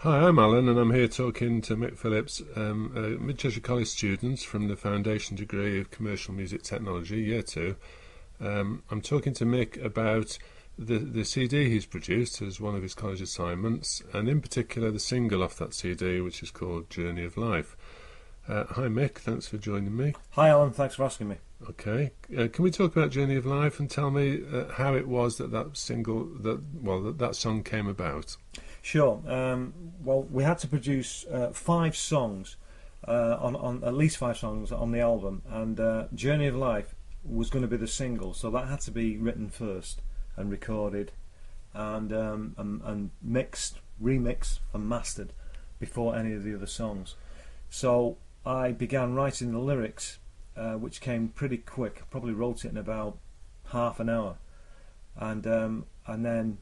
Hi, I'm Alan, and I'm here talking to Mick Phillips, Mid-Cheshire College students from the Foundation Degree of Commercial Music Technology, Year 2. I'm talking to Mick about the CD he's produced as one of his college assignments, and in particular the single off that CD, which is called Journey of Life. Hi Mick, thanks for joining me. Hi Alan, thanks for asking me. Okay, can we talk about Journey of Life and tell me how it was that song came about? Sure. Well, we had to produce 5 songs, on at least 5 songs on the album, and Journey of Life was going to be the single, so that had to be written first and recorded, and mixed, remixed, and mastered before any of the other songs. So I began writing the lyrics, which came pretty quick. Probably wrote it in about half an hour, and then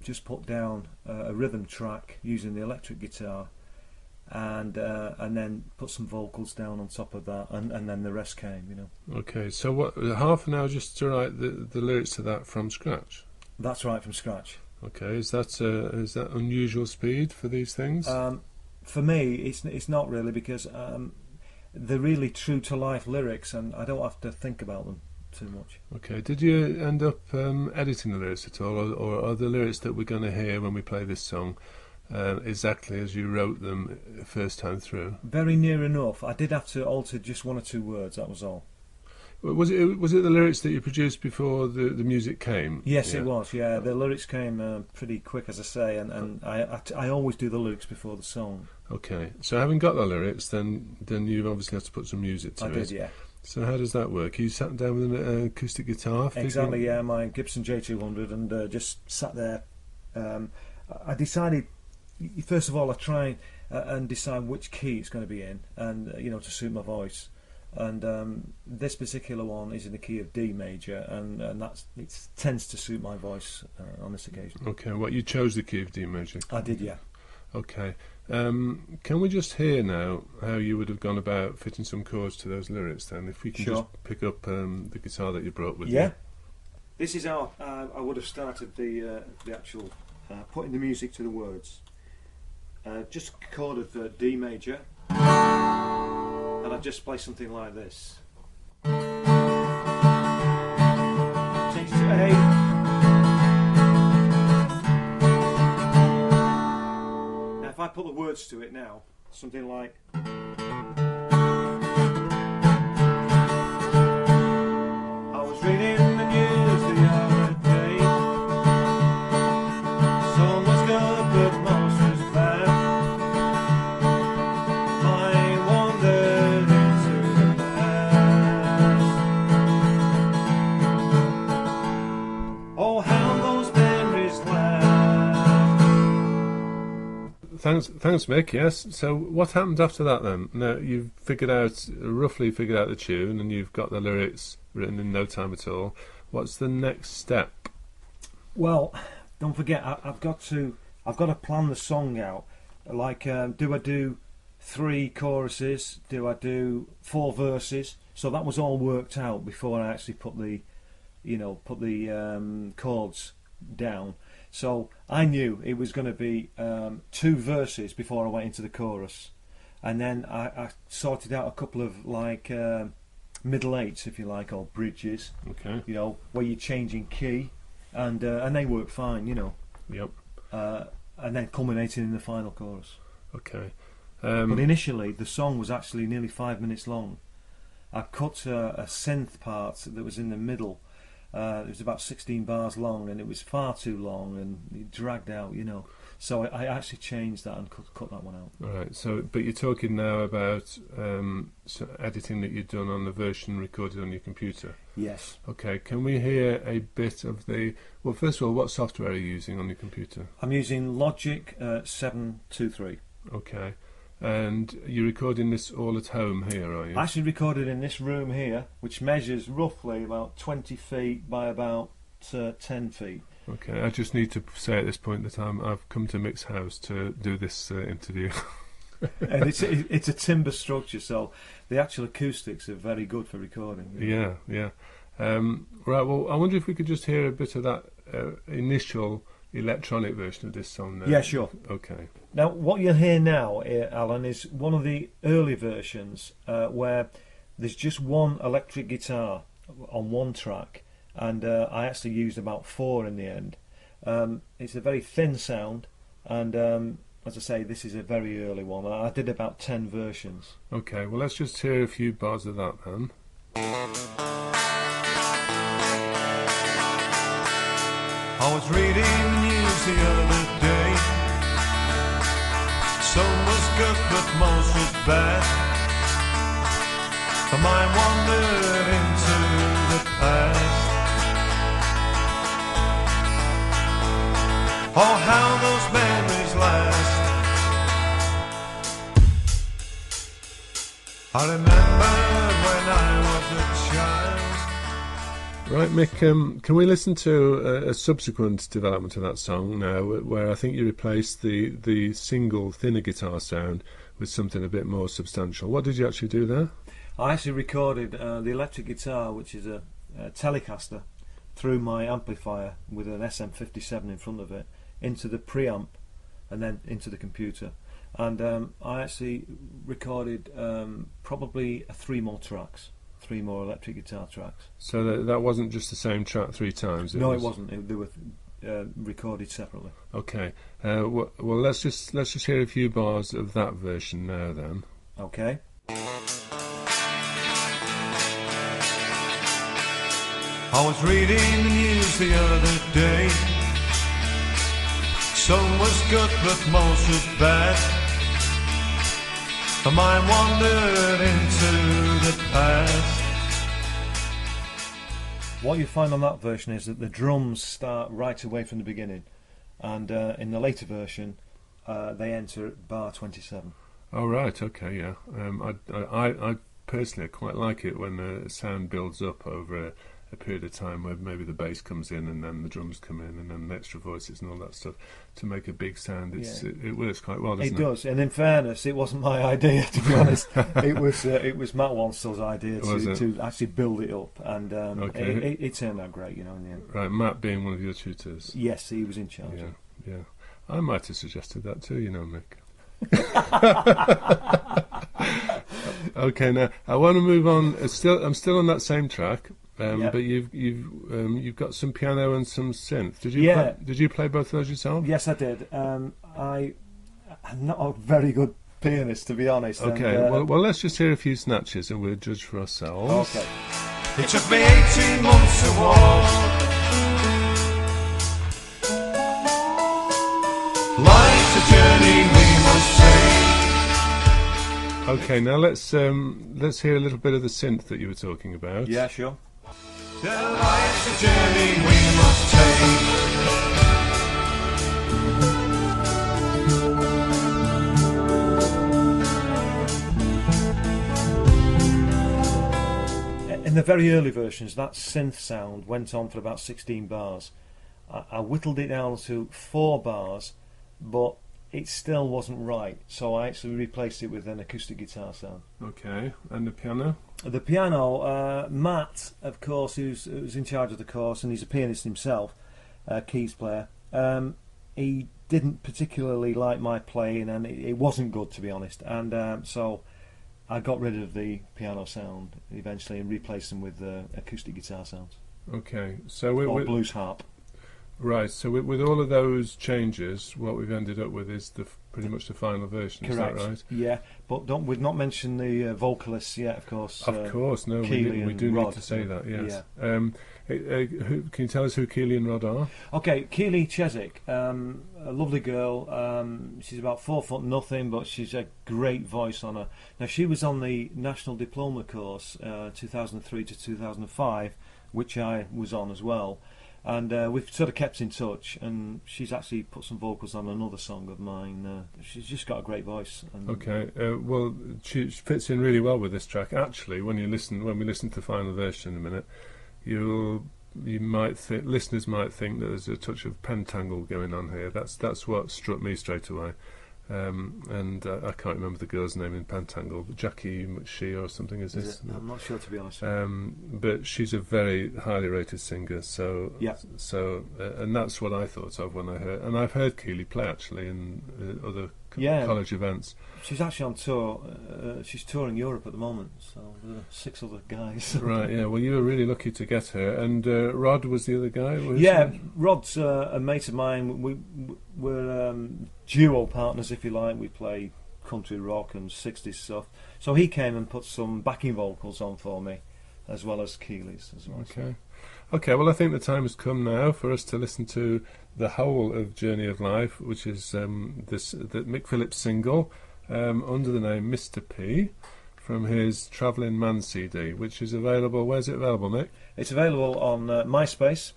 just put down a rhythm track using the electric guitar, and then put some vocals down on top of that, and then the rest came. Okay, so what, half an hour just to write the lyrics to that from scratch? That's right, from scratch. Okay, is that unusual speed for these things? For me, it's not really, because they're really true to life lyrics, and I don't have to think about them too much. Okay, did you end up editing the lyrics at all, or are the lyrics that we're going to hear when we play this song exactly as you wrote them first time through? Very near enough. I did have to alter just 1 or 2 words, that was all. Was it the lyrics that you produced before the music came? Yes, yeah. It was, yeah. The lyrics came pretty quick, as I say, and I always do the lyrics before the song. Okay, so having got the lyrics, then you obviously have to put some music to it. I did, yeah. So how does that work? You sat down with an acoustic guitar? Exactly, yeah, my Gibson J200, and just sat there. I decided, first of all, I try and decide which key it's going to be in, and to suit my voice. And this particular one is in the key of D major, and it tends to suit my voice on this occasion. Okay, you chose the key of D major? I did, yeah. Okay. Can we just hear now how you would have gone about fitting some chords to those lyrics then? If we can just pick up the guitar that you brought with you. Yeah. This is how I would have started the actual putting the music to the words. Just a chord of D major, and I just play something like this. Change to A. If I put the words to it now, something like I was reading the news the other day. Some was good but most was bad. I wandered into the past. Oh, how those memories laugh. Thanks, Mick. Yes. So, what happened after that then? Now you've roughly figured out the tune, and you've got the lyrics written in no time at all. What's the next step? Well, don't forget, I've got to plan the song out. Like, do I do 3 choruses? Do I do 4 verses? So that was all worked out before I actually put the chords down. So I knew it was going to be 2 verses before I went into the chorus, and then I sorted out a couple of middle 8s, if you like, or bridges. Okay. Where you're changing key, and they work fine. Yep. And then culminating in the final chorus. Okay. But initially, the song was actually nearly 5 minutes long. I cut a synth part that was in the middle. It was about 16 bars long, and it was far too long, and it dragged out, So I actually changed that and cut that one out. All right. So, but you're talking now about editing that you've done on the version recorded on your computer. Yes. Okay. Can we hear a bit of the? Well, first of all, what software are you using on your computer? I'm using Logic 723. Okay. And you're recording this all at home here, are you? I actually recorded in this room here, which measures roughly about 20 feet by about 10 feet. Okay, I just need to say at this point that I've come to Mick's house to do this interview. And it's a timber structure, so the actual acoustics are very good for recording. Yeah. Right, well, I wonder if we could just hear a bit of that initial electronic version of this song now. Yeah, sure. Okay. Now, what you'll hear now, Alan, is one of the early versions where there's just one electric guitar on one track, and I actually used about 4 in the end. It's a very thin sound, and as I say, this is a very early one. I did about 10 versions. Okay, well, let's just hear a few bars of that then. I was reading the news the other day. Some was good, but most was bad. The mind wandered into the past. Oh, how those memories last. I remember when I was a child. Right, Mick, can we listen to a subsequent development of that song now, where I think you replaced the single thinner guitar sound with something a bit more substantial? What did you actually do there? I actually recorded the electric guitar, which is a Telecaster, through my amplifier with an SM57 in front of it, into the preamp and then into the computer. And I actually recorded probably 3 more tracks. 3 more electric guitar tracks. So that wasn't just the same track 3 times? It wasn't. They were recorded separately. Okay. Well, let's just hear a few bars of that version now then. Okay. I was reading the news the other day. Some was good, but most was bad. The mind wandered into the past. What you find on that version is that the drums start right away from the beginning, and in the later version, they enter at bar 27. Oh right, okay, yeah. I personally quite like it when the sound builds up over a period of time where maybe the bass comes in and then the drums come in and then the extra voices and all that stuff to make a big sound. It works quite well, doesn't it? It does, and in fairness, it wasn't my idea, to be honest. It was Matt Wanstall's idea to actually build it up, and it turned out great, in the end. Right, Matt being one of your tutors. Yes, he was in charge. Yeah. I might have suggested that too, Mick. Okay, now I want to move on. I'm still on that same track. But you've got some piano and some synth. Did you play both of those yourself? Yes, I did. I'm not a very good pianist, to be honest. Okay, well, let's just hear a few snatches and we'll judge for ourselves. Okay. It took me 18 months to walk. Life's a journey we must take. Okay, now let's hear a little bit of the synth that you were talking about. Yeah, sure. Life's a journey we must take. In the very early versions, that synth sound went on for about 16 bars. I whittled it down to 4 bars, but it still wasn't right, so I actually replaced it with an acoustic guitar sound. Okay, and the piano? The piano, Matt, of course, who's in charge of the course, and he's a pianist himself, keys player. He didn't particularly like my playing, and it wasn't good, to be honest. And so I got rid of the piano sound eventually and replaced them with acoustic guitar sounds. Okay, so or blues harp. Right, so with all of those changes, what we've ended up with is pretty much the final version. Correct. Is that right? Yeah, but we've not mentioned the vocalists yet, of course. Of course, no, we do need to say that. Yes. Yeah. Can you tell us who Keely and Rod are? Okay, Keely Cheswick, a lovely girl. She's about 4'0", but she's a great voice on her. Now, she was on the National Diploma course 2003 to 2005, which I was on as well. And we've sort of kept in touch, and she's actually put some vocals on another song of mine. She's just got a great voice. Okay, well, she fits in really well with this track. Actually, when we listen to the final version in a minute, listeners might think that there's a touch of pentangle going on here. That's what struck me straight away. And I can't remember the girl's name in Pentangle, but Jackie McShee or something is this? I'm not sure, to be honest. But she's a very highly rated singer, so yeah. And that's what I thought of when I heard, and I've heard Keely play actually in other Yeah. college events. She's actually on tour. She's touring Europe at the moment, so there are 6 other guys. Right, yeah. Well, you were really lucky to get her. And Rod was the other guy? Yeah, Rod's a mate of mine. We're duo partners, if you like. We play country rock and 60s stuff. So he came and put some backing vocals on for me, as well as Keeley's as well. Okay. Okay, well, I think the time has come now for us to listen to the whole of Journey of Life, which is the Mick Phillips single under the name Mr. P from his Travelling Man CD, which is available. Where's it available, Mick? It's available on MySpace.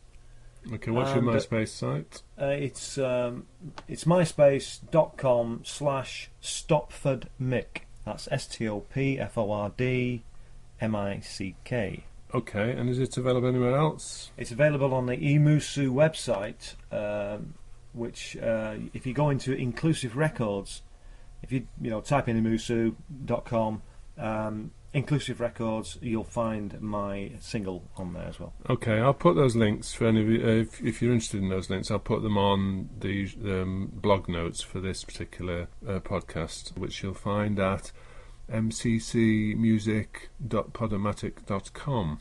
Okay, what's your MySpace site? It's myspace.com/StopfordMick. That's STOPFORDMICK. Okay, and is it available anywhere else? It's available on the eMusu website, which if you go into Inclusive Records, if you type in emusu.com, Inclusive Records, you'll find my single on there as well. Okay, I'll put those links for any of you. If you're interested in those links, I'll put them on the blog notes for this particular podcast, which you'll find at mccmusic.podomatic.com.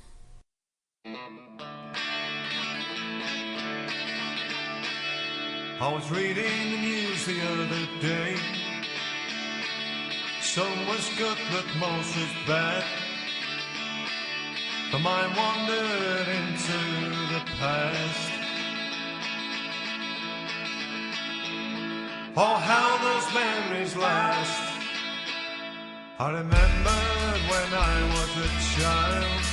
I was reading the news the other day. Some was good, but most was bad. The mind wandered into the past. Oh, how those memories last. I remembered when I was a child,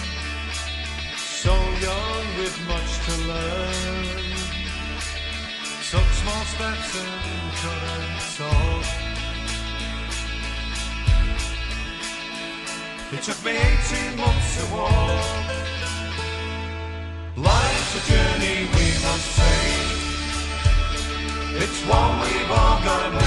so young with much to learn. Took small steps and couldn't talk. It took me 18 months to walk. Life's a journey we must take. It's one we've all got to make.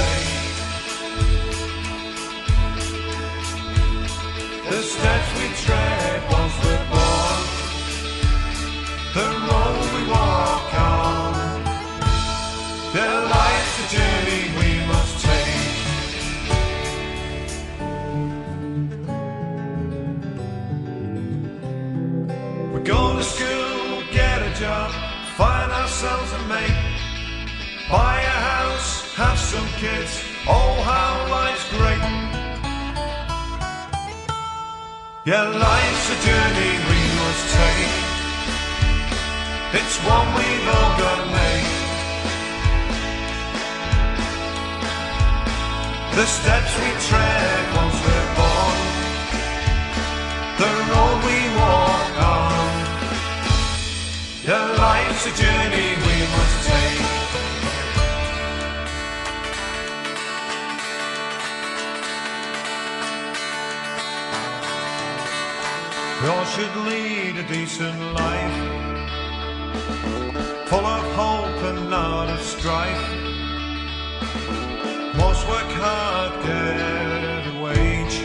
The steps we tread once we're born, the road we walk on. Their life's a journey we must take. We go to school, get a job, find ourselves a mate, buy a house, have some kids. Oh, how life's great. Yeah, life's a journey we must take. It's one we've all got to make. The steps we tread once we're born, the road we walk on. Yeah, life's a journey we must take. We all should lead a decent life, full of hope and not of strife. Most work hard, get a wage.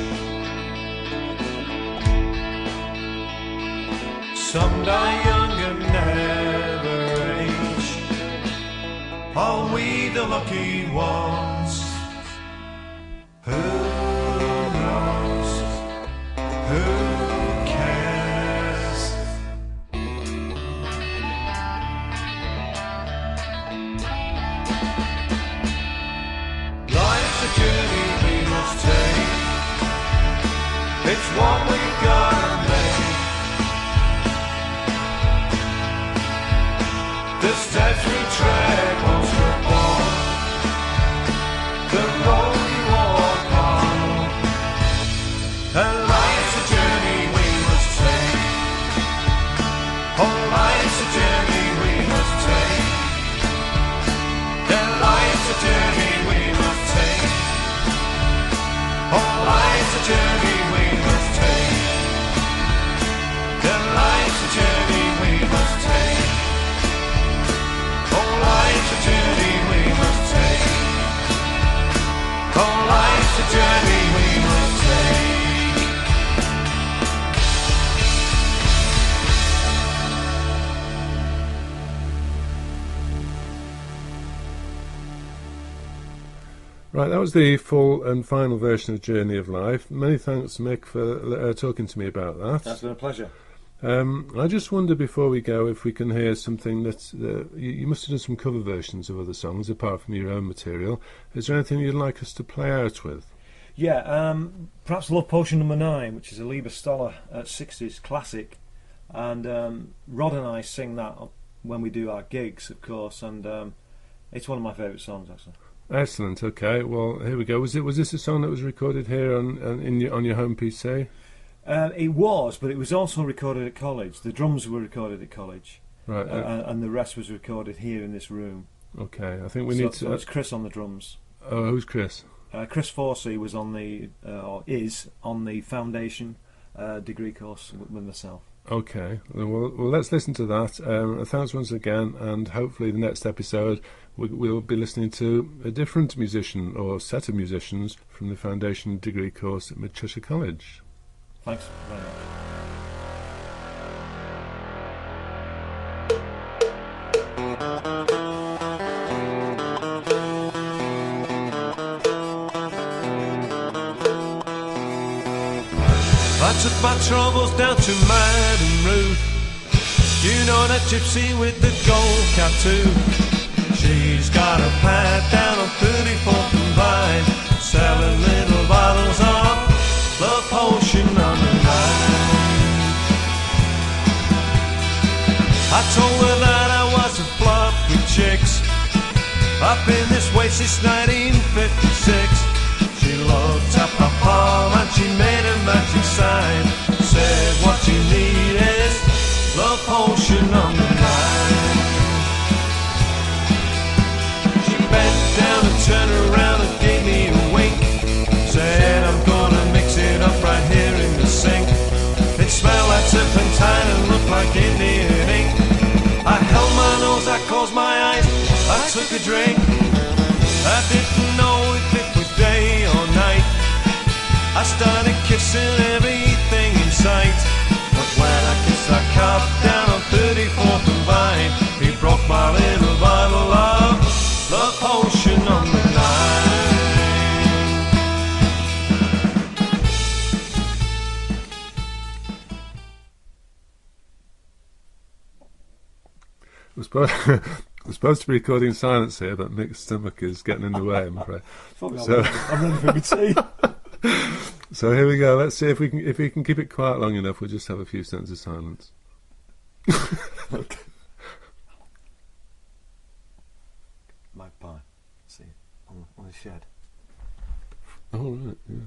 Some die young and never age. Are we the lucky ones? Who knows? Who cares? Life's a journey we must take. It's one we've got to make. The steps we tread once we're born, the road we walk on. And life's a journey we must take. Oh, life's a journey we must take. And life's a journey we must take. Oh, life's a journey we must take. And life's a journey we must take. Oh, life's a journey we must take. Oh, life's a journey we must take. Right, that was the full and final version of Journey of Life. Many thanks, Mick, for talking to me about that. That's been a pleasure. I just wonder before we go if we can hear something that you must have done some cover versions of other songs apart from your own material. Is there anything you'd like us to play out with? Yeah, perhaps Love Potion Number 9, which is a Lieber Stoller 60s classic, and Rod and I sing that when we do our gigs, of course, and it's one of my favourite songs, actually. Excellent. Okay. Well, here we go. Was this a song that was recorded here on your home PC? It was, but it was also recorded at college. The drums were recorded at college, Right. and the rest was recorded here in this room. Okay. I think we need to. So it's Chris on the drums. Oh, who's Chris? Chris Forsey was on or is on the foundation degree course with myself. Okay. Well, let's listen to that. Thanks once again, and hopefully the next episode we'll be listening to a different musician or set of musicians from the foundation degree course at Mid-Cheshire College. Thanks very much. I took my troubles down to Madam Ruth. You know that gypsy with the gold cap too. She's got a pad down on 34th and Vine, selling little bottles of Love Potion number 9. I told her that I was a flop with chicks. I've been this way since 1956. She looked at my palm and she made a magic sign. Said what you need is Love Potion number 9. She bent down and turned around and gave me a wink. Said I'm gonna mix it up right here in the sink. It smelled like turpentine and looked like Indian ink. I held my nose, I closed my eyes, I took a drink. I didn't know if it was day or night. I started kissing everything in sight. But when I kissed that cop down on 34th and Vine, he broke my little bottle of Love Potion number 9. We're supposed to be recording silence here, but Mick's stomach is getting in the way, I'm afraid. So, I'm ready for my tea. So here we go. Let's see if we can keep it quiet long enough. We'll just have a few seconds of silence. Okay. Magpie. See, on the shed. Oh, right, yeah.